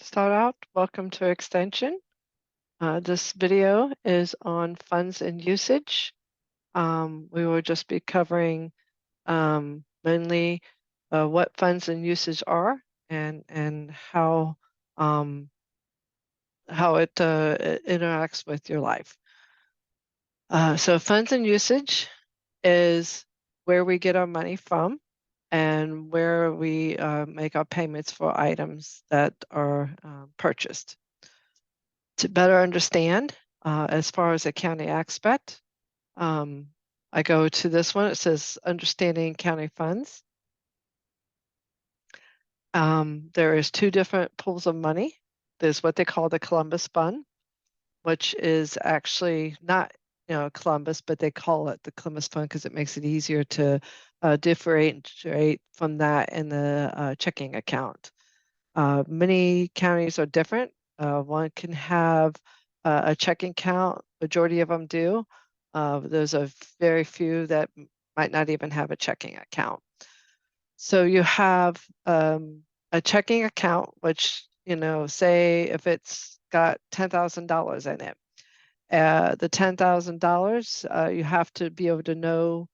To start out, welcome to Extension. This video is on funds and usage. We will just be covering mainly what funds and usage are and how it interacts with your life. So funds and usage is where we get our money from and where we make our payments for items that are purchased. To better understand, as far as accounting aspect, I go to this one. It says Understanding County Funds. There is two different pools of money. There's what they call the Columbus Fund, which is actually not Columbus, but they call it the Columbus Fund because it makes it easier to differentiate from that in the checking account. Many counties are different. One can have a checking account. Majority of them do. There's a very few that might not even have a checking account. So you have a checking account, which, say if it's got $10,000 in it, the $10,000, you have to be able to know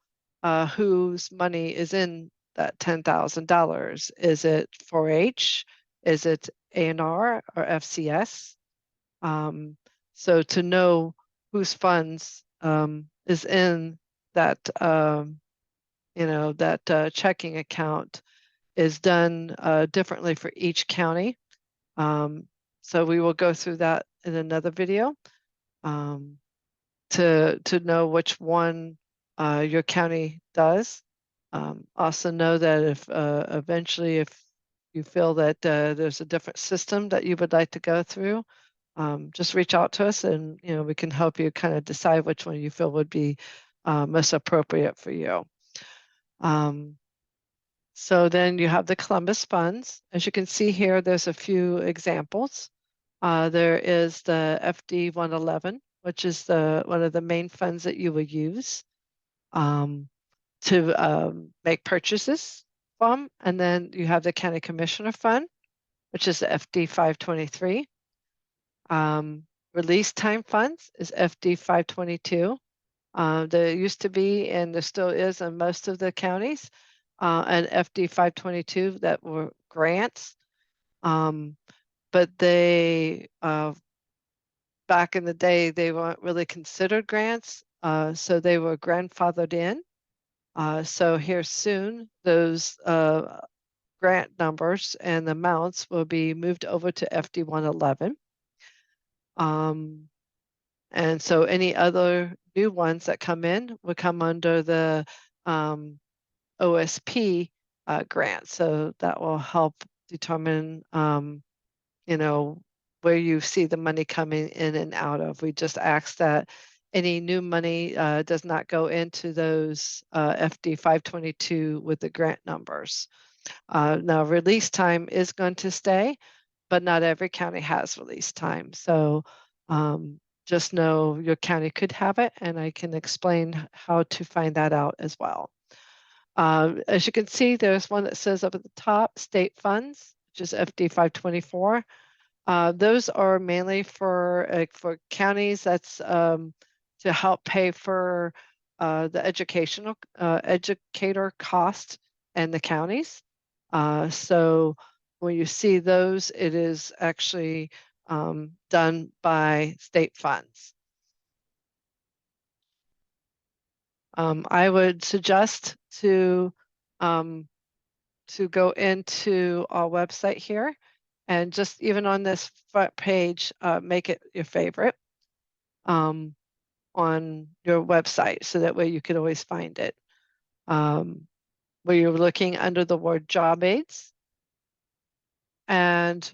whose money is in that $10,000. Is it 4-H? Is it A&R or FCS? So to know whose funds is in that, that checking account is done differently for each county. So we will go through that in another video to know which one your county does. Also know that if eventually if you feel that there's a different system that you would like to go through, just reach out to us and we can help you kind of decide which one you feel would be most appropriate for you. So then you have the Columbus funds. As you can see here, there's a few examples. There is the FD 111, which is one of the main funds that you will use to make purchases from. And then you have the County Commissioner Fund, which is the FD 523. Release time funds is FD 522. There used to be, and there still is in most of the counties, an FD 522 that were grants. But they, back in the day, they weren't really considered grants. So they were grandfathered in. So here soon, those grant numbers and the amounts will be moved over to FD 111. And so any other new ones that come in will come under the OSP grant. So that will help determine, where you see the money coming in and out of. We just ask that any new money does not go into those FD 522 with the grant numbers. Now, release time is going to stay, but not every county has release time. So just know your county could have it, and I can explain how to find that out as well. As you can see, there's one that says up at the top, state funds, which is FD 524. Those are mainly for counties. That's to help pay for the educator cost and the counties. So when you see those, it is actually done by state funds. I would suggest to go into our website here and just even on this front page, make it your favorite on your website so that way you can always find it. Where you're looking under the word job aids. And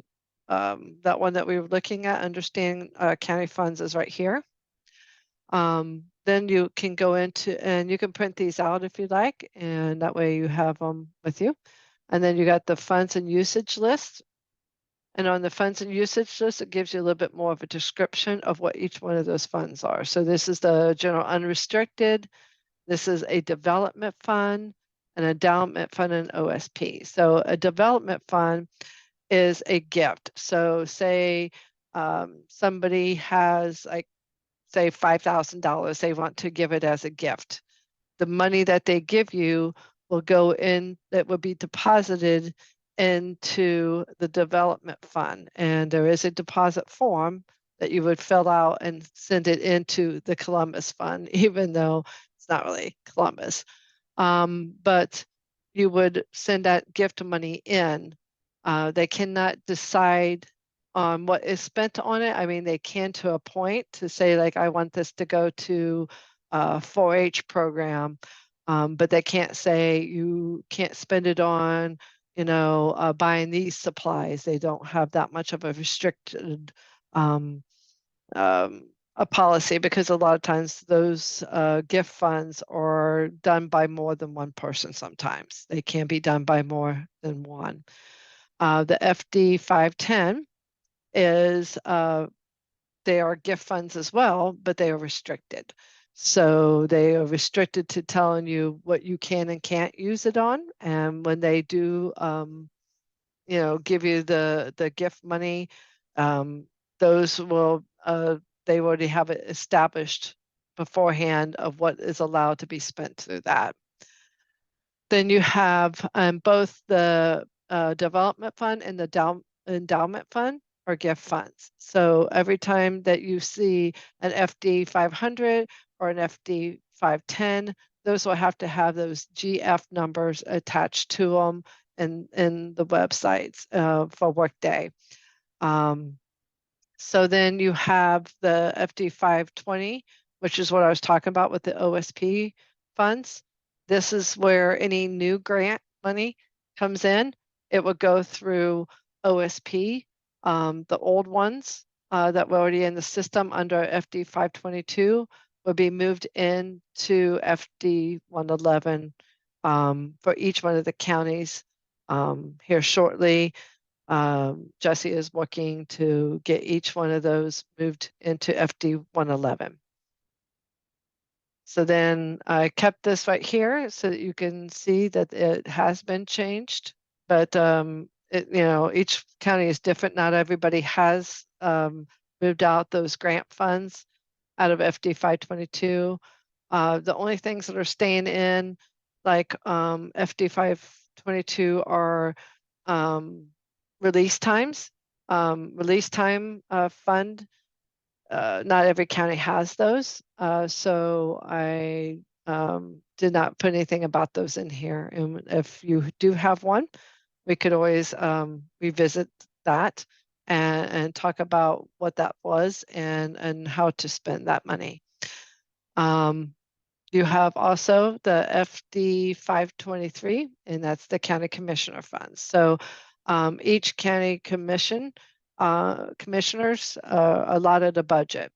that one that we were looking at, Understanding County Funds, is right here. Then you can go into, and you can print these out if you like, and that way you have them with you. And then you got the funds and usage list. And on the funds and usage list, it gives you a little bit more of a description of what each one of those funds are. So this is the general unrestricted. This is a development fund, an endowment fund, and OSP. So a development fund is a gift. So say somebody has, like, say $5,000, they want to give it as a gift. The money that they give you will go in, that will be deposited into the development fund. And there is a deposit form that you would fill out and send it into the Columbus Fund, even though it's not really Columbus. But you would send that gift money in. They cannot decide on what is spent on it. I mean, they can to a point, to say, like, I want this to go to a 4-H program, but they can't say you can't spend it on, buying these supplies. They don't have that much of a restricted um, a policy, because a lot of times those gift funds are done by more than one person. Sometimes they can be done by more than one. The FD 510 is they are gift funds as well, but they are restricted. So they are restricted to telling you what you can and can't use it on. And when they do, give you the gift money, those will they already have it established beforehand of what is allowed to be spent through that. Then you have both the development fund and the endowment fund are gift funds. So every time that you see an FD 500 or an FD 510, those will have to have those GF numbers attached to them in the websites for Workday. So then you have the FD 520, which is what I was talking about with the OSP funds. This is where any new grant money comes in. It would go through OSP. The old ones that were already in the system under FD 522 would be moved into FD 111 for each one of the counties here shortly. Jesse is working to get each one of those moved into FD 111. So then I kept this right here so that you can see that it has been changed, but each county is different. Not everybody has moved out those grant funds out of FD 522. The only things that are staying in, like FD 522, are release times. Release time fund, not every county has those. So I did not put anything about those in here. And if you do have one, we could always revisit that and talk about what that was and how to spend that money. You have also the FD 523, and that's the county commissioner funds. So each county commissioners allotted a budget.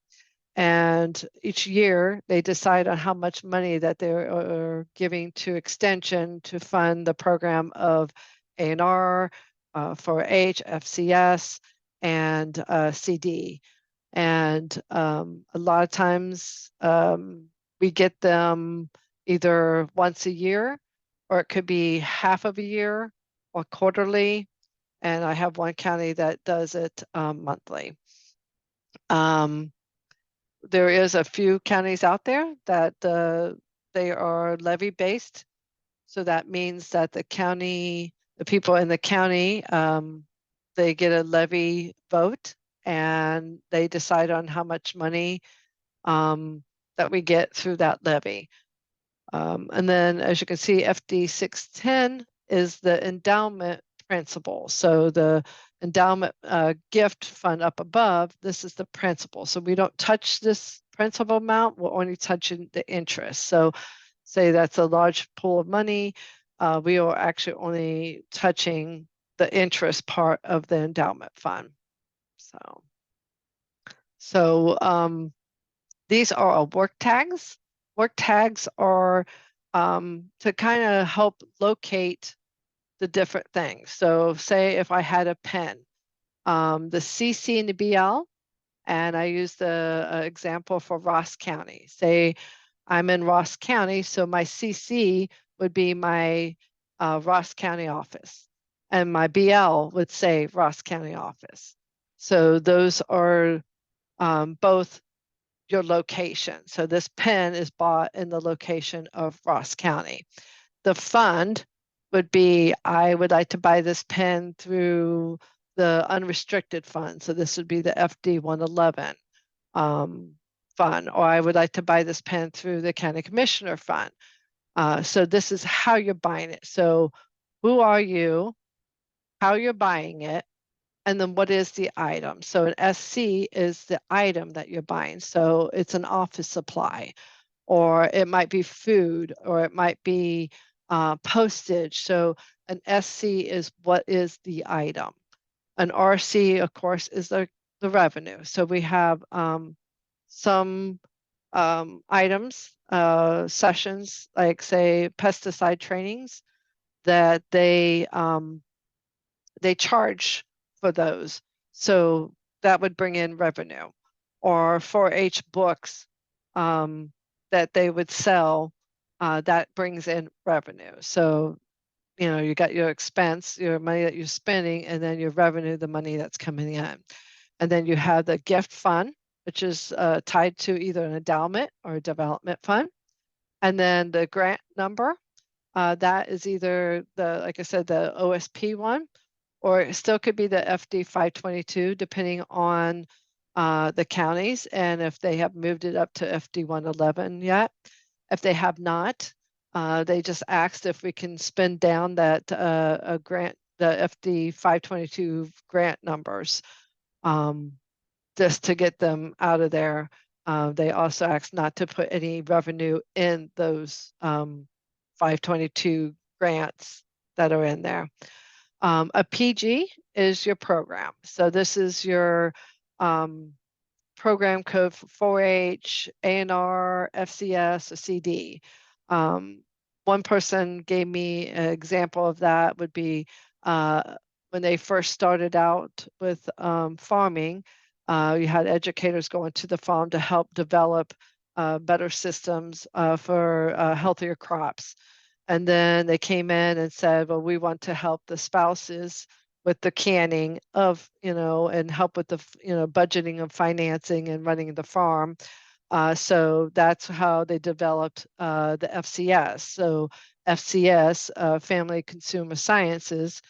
And each year they decide on how much money that they are giving to extension to fund the program of A&R, 4-H, FCS, and CD. And a lot of times we get them either once a year, or it could be half of a year, or quarterly. And I have one county that does it monthly. There is a few counties out there that they are levy based. So that means that the people in the county, they get a levy vote, and they decide on how much money that we get through that levy. And then, as you can see, FD 610 is the endowment principal. So the endowment gift fund up above, this is the principal. So we don't touch this principal amount, we're only touching the interest. So say that's a large pool of money, we are actually only touching the interest part of the endowment fund. So these are our work tags. Work tags are to kind of help locate the different things. So say if I had a pen, the CC and the BL, and I use the example for Ross County. Say I'm in Ross County, so my CC would be my Ross County office. and my BL would say Ross County office. So those are both your location. So this pen is bought in the location of Ross County. The fund would be, I would like to buy this pen through the unrestricted fund. So this would be the FD 111 fund, or I would like to buy this pen through the county commissioner fund. So this is how you're buying it. So who are you, how you're buying it, and then what is the item? So an SC is the item that you're buying. So it's an office supply, or it might be food, or it might be postage. So an SC is what is the item. An RC, of course, is the revenue. So we have some items, sessions, like say pesticide trainings, that they charge for those. So that would bring in revenue. Or 4-H books that they would sell, that brings in revenue. So, you got your expense, your money that you're spending, and then your revenue, the money that's coming in. And then you have the gift fund, which is tied to either an endowment or a development fund. And then the grant number, that is either like I said, the OSP one, or it still could be the FD 522, depending on the counties and if they have moved it up to FD 111 yet. If they have not, they just asked if we can spend down that grant, the FD 522 grant numbers, just to get them out of there. They also asked not to put any revenue in those 522 grants that are in there. A PG is your program. So this is your program code for 4-H, A&R, FCS, or CD. One person gave me an example of that would be when they first started out with farming, you had educators going to the farm to help develop better systems for healthier crops. And then they came in and said, well, we want to help the spouses with the canning of, and help with the, budgeting of financing and running the farm. So that's how they developed the FCS. So FCS, Family Consumer Sciences,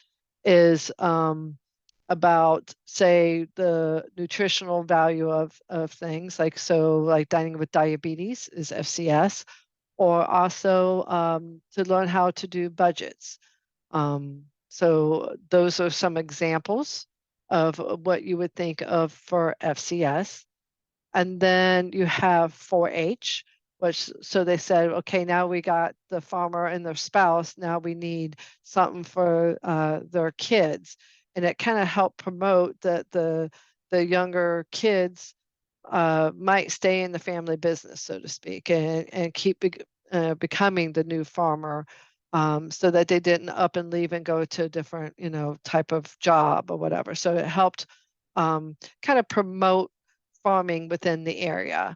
is about, say, the nutritional value of things, like dining with diabetes is FCS, or also to learn how to do budgets. So those are some examples of what you would think of for FCS. And then you have 4-H, which, so they said, okay, now we got the farmer and their spouse. Now we need something for their kids. And it kind of helped promote that the younger kids might stay in the family business, so to speak, and keep becoming the new farmer, so that they didn't up and leave and go to a different, type of job or whatever. So it helped kind of promote farming within the area,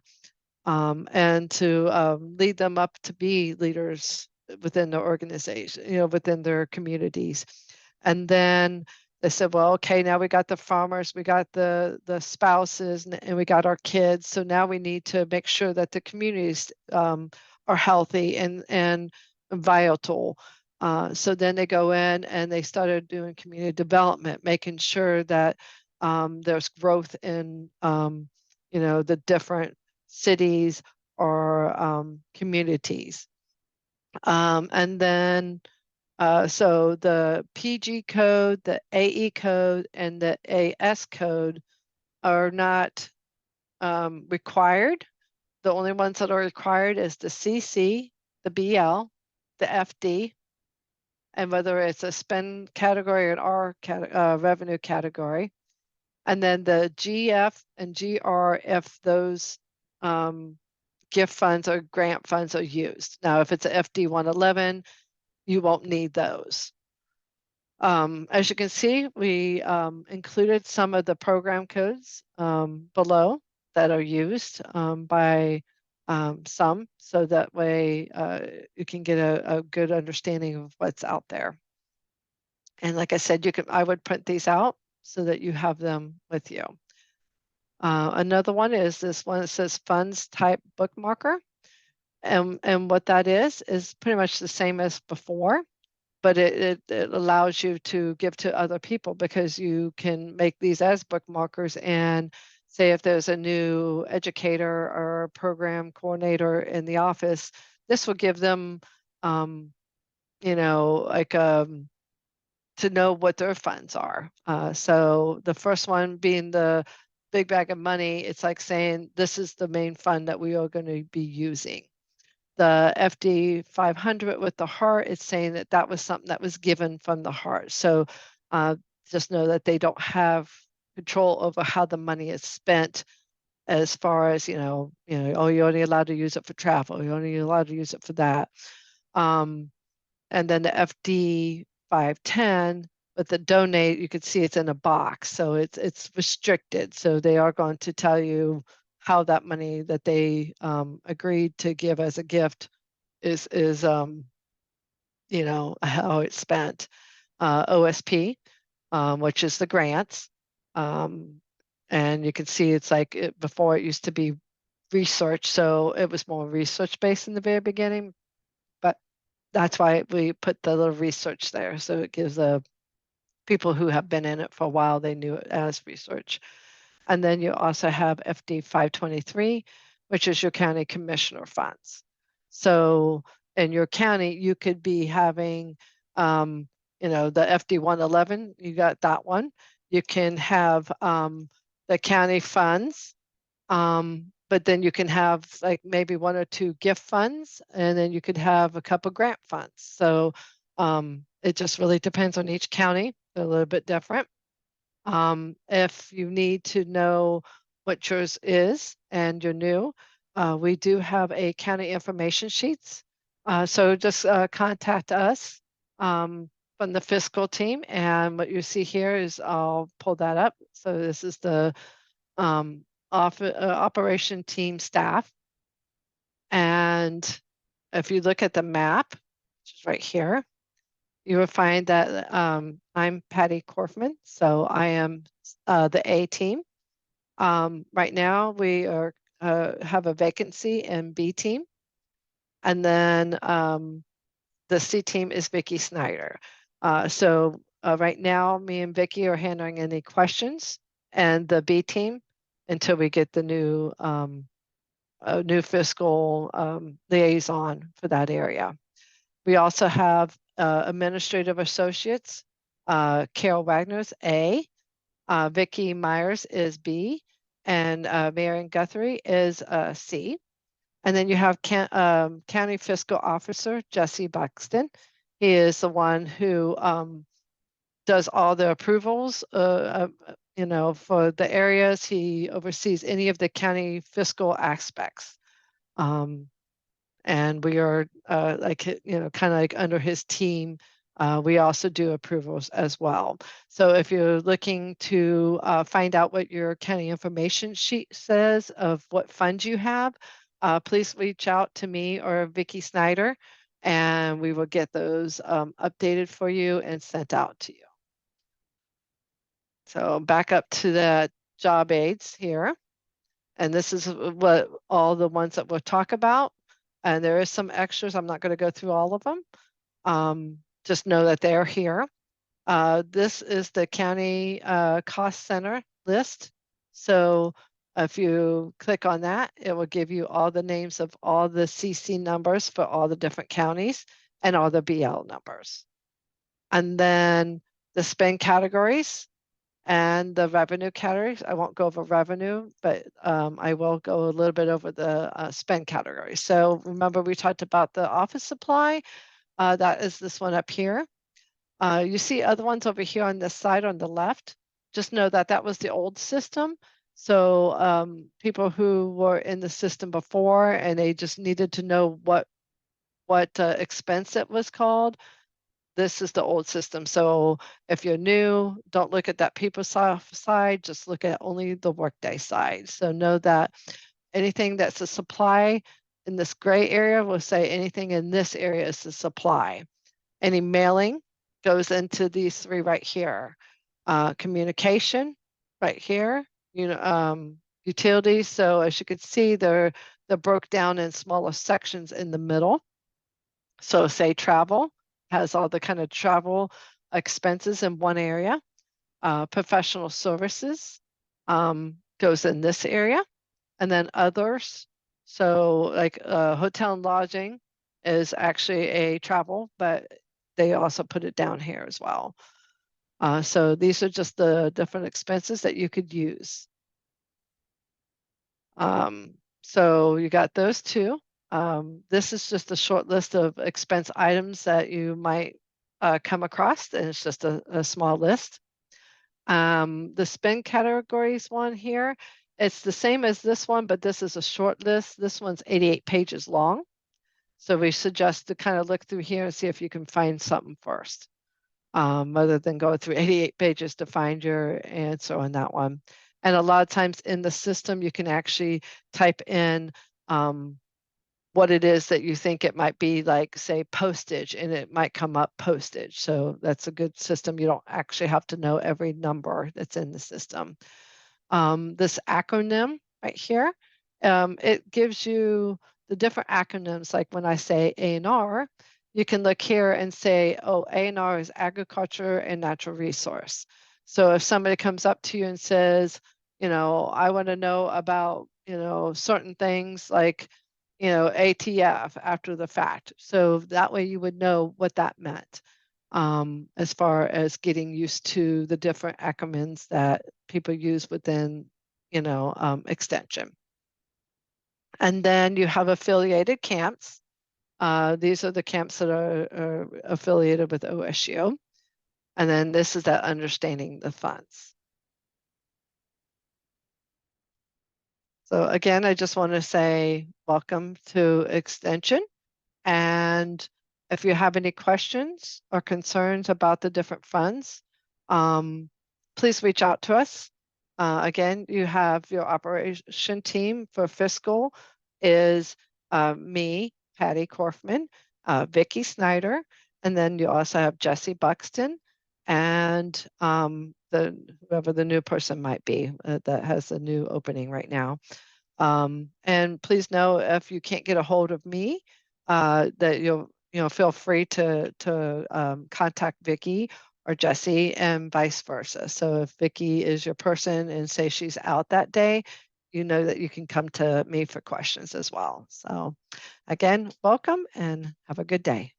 and to lead them up to be leaders within the organization, within their communities. And then they said, well, okay, now we got the farmers, we got the spouses, and we got our kids. So now we need to make sure that the communities are healthy and vital. So then they go in and they started doing community development, making sure that there's growth in the different cities or communities. And then so the PG code, the AE code, and the AS code are not required. The only ones that are required is the CC, the BL, the FD, and whether it's a spend category or an R revenue category. And then the GF and GR if those gift funds or grant funds are used. Now, if it's a FD 111, you won't need those. As you can see, we included some of the program codes below that are used by some, so that way you can get a good understanding of what's out there. And like I said, I would print these out so that you have them with you. Another one is this one that says funds type bookmarker. And what that is pretty much the same as before, but it allows you to give to other people because you can make these as bookmarkers, and say if there's a new educator or program coordinator in the office, this will give them, like to know what their funds are. So the first one being the big bag of money, it's like saying this is the main fund that we are going to be using. The FD 500 with the heart, it's saying that that was something that was given from the heart. So just know that they don't have control over how the money is spent, as far as, oh, you're only allowed to use it for travel. You're only allowed to use it for that. And then the FD 510, but the donate, you can see it's in a box. So it's restricted. So they are going to tell you how that money that they agreed to give as a gift is how it's spent. OSP, which is the grants. And you can see it's like before it used to be research. So it was more research based in the very beginning, but that's why we put the little research there. So it gives people who have been in it for a while, they knew it as research. And then you also have FD 523, which is your county commissioner funds. So in your county, you could be having, the FD 111, you got that one. You can have the county funds, but then you can have like maybe one or two gift funds, and then you could have a couple grant funds. So it just really depends on each county. They're a little bit different. If you need to know what yours is and you're new, we do have a county information sheets. So just contact us from the fiscal team. And what you see here is, I'll pull that up. So this is the operation team staff. And if you look at the map, which is right here, you will find that I'm Patty Korfman, so I am the A team. Right now, we have a vacancy in B team, and then the C team is Vicki Snyder. So right now, me and Vicki are handling any questions, and the B team until we get the new fiscal liaison for that area. We also have administrative associates. Carol Wagner's A, Vicki Myers is B, and Marion Guthrie is C. And then you have County Fiscal Officer Jesse Buxton. He is the one who does all the approvals, for the areas. He oversees any of the county fiscal aspects. And we are kind of like under his team. We also do approvals as well. So if you're looking to find out what your county information sheet says of what funds you have, please reach out to me or Vicki Snyder, and we will get those updated for you and sent out to you. So back up to the job aids here. And this is what all the ones that we'll talk about. And there is some extras. I'm not going to go through all of them. Just know that they're here. This is the county cost center list. So if you click on that, it will give you all the names of all the CC numbers for all the different counties and all the BL numbers. And then the spend categories and the revenue categories. I won't go over revenue, but I will go a little bit over the spend categories. So remember, we talked about the office supply. That is this one up here. You see other ones over here on this side on the left. Just know that that was the old system. So people who were in the system before and they just needed to know what expense it was called, this is the old system. So if you're new, don't look at that PeopleSoft side, just look at only the Workday side. So know that anything that's a supply in this gray area will say anything in this area is a supply. Any mailing goes into these three right here. Communication right here, utilities. So as you can see, they're broke down in smaller sections in the middle. So say travel has all the kind of travel expenses in one area. Professional services goes in this area, and then others. So like hotel and lodging is actually a travel, but they also put it down here as well. So these are just the different expenses that you could use. So you got those two. This is just a short list of expense items that you might come across, and it's just a small list. The spend categories one here, it's the same as this one, but this is a short list. This one's 88 pages long. So we suggest to kind of look through here and see if you can find something first, rather than go through 88 pages to find your answer on that one. And a lot of times in the system, you can actually type in what it is that you think it might be, like say postage, and it might come up postage. So that's a good system. You don't actually have to know every number that's in the system. This acronym right here, it gives you the different acronyms. Like when I say A&R, you can look here and say, oh, A&R is agriculture and natural resource. So if somebody comes up to you and says, I want to know about, certain things like, ATF after the fact. So that way you would know what that meant, as far as getting used to the different acronyms that people use within, extension. And then you have affiliated camps. These are the camps that are affiliated with OSU. And then this is that understanding the funds. So again, I just want to say welcome to Extension. And if you have any questions or concerns about the different funds, please reach out to us. Again, you have your operation team for fiscal is me, Patty Korfman, Vicki Snyder, and then you also have Jesse Buxton and whoever the new person might be that has a new opening right now. And please know if you can't get a hold of me, that you'll feel free to contact Vicki or Jesse and vice versa. So if Vicki is your person and say she's out that day, you know that you can come to me for questions as well. So again, welcome and have a good day.